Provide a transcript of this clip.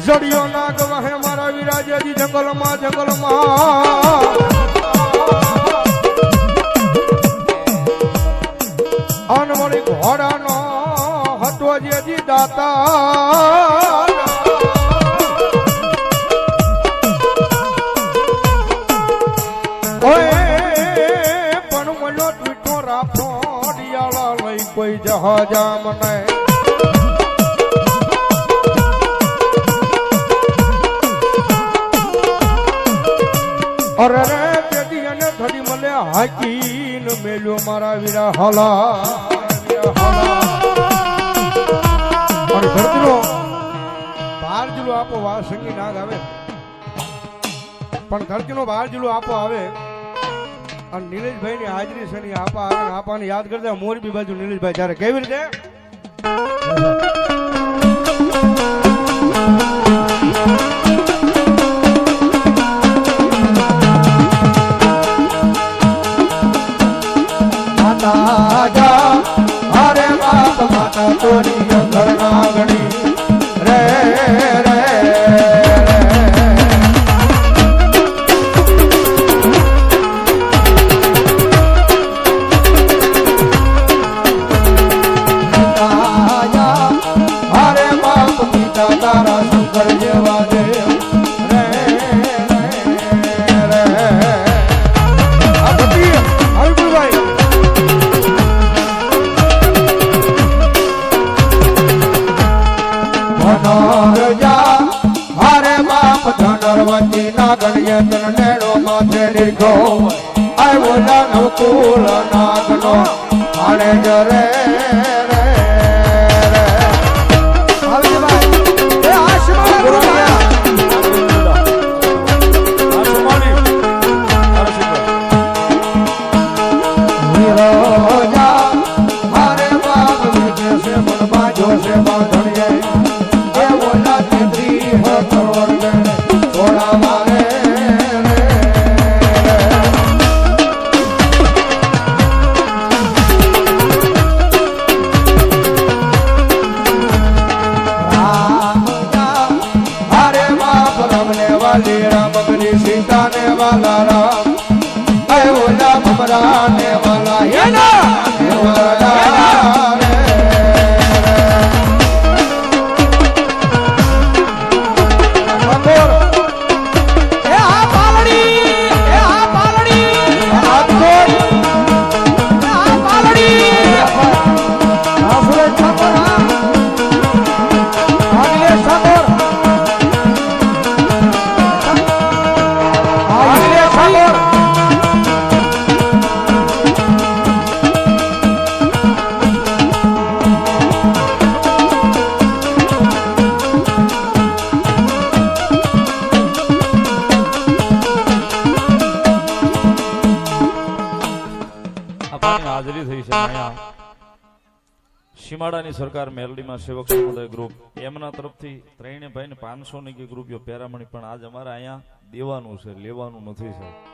જડિયો નાગ વહે મારા વિરાજાજી જંગલમાં અનવળી ઘોડાનો હતો જેજી દાતા પણ મનો મીઠો રાખો ડિયાળા લઈ કોઈ જહાજા મને અરે રે પેટી અને થડી મલે હાકીન મેલ્યો મારા વીરા હલા અને ધરતીનો બાર જુલો આપો વા સંગી નાગ આવે પણ ધરતીનો બાર જુલો આપો આવે અને નીલેશભાઈ ની હાજરી છે ની આપા આવે આપાને યાદ કરતા મોરબી બાજુ નીલેશભાઈ ત્યારે કેવી રીતે અરે બાપ માતા તોરી ઘરના ગણી રે રે અરે બાપ પિતા તારા શંકર જેવા દેવ રે રે રે આ બધી આવી ભાઈ ધનરજા હરે બાપ ધનરવતી નાગણીય તનેડો માથે લીધો આવ્યો નાનુકૂલ નાગનો આણે જરે રે આવી ભાઈ એ આશીર્વાદ ગુરુયા વીરોજા હરે બાપ વિદેશે મન બાજો છે બાંધણીએ થોડા મારે હરે બાપ રમને વાલી રામગરી સીતા ને વાલા રામ ઓલા ભમરા ને વાલા હાજરી થઈ છે અહીંયા સીમાડાની સરકાર મેલડીમાં સેવક સમુદાય ગ્રુપ એમના તરફથી ત્રણે ભાઈને 500 ની ગ્રુપ પેરામણી પણ આજ અમારે અહીંયા દેવાનું છે લેવાનું નથી સાહેબ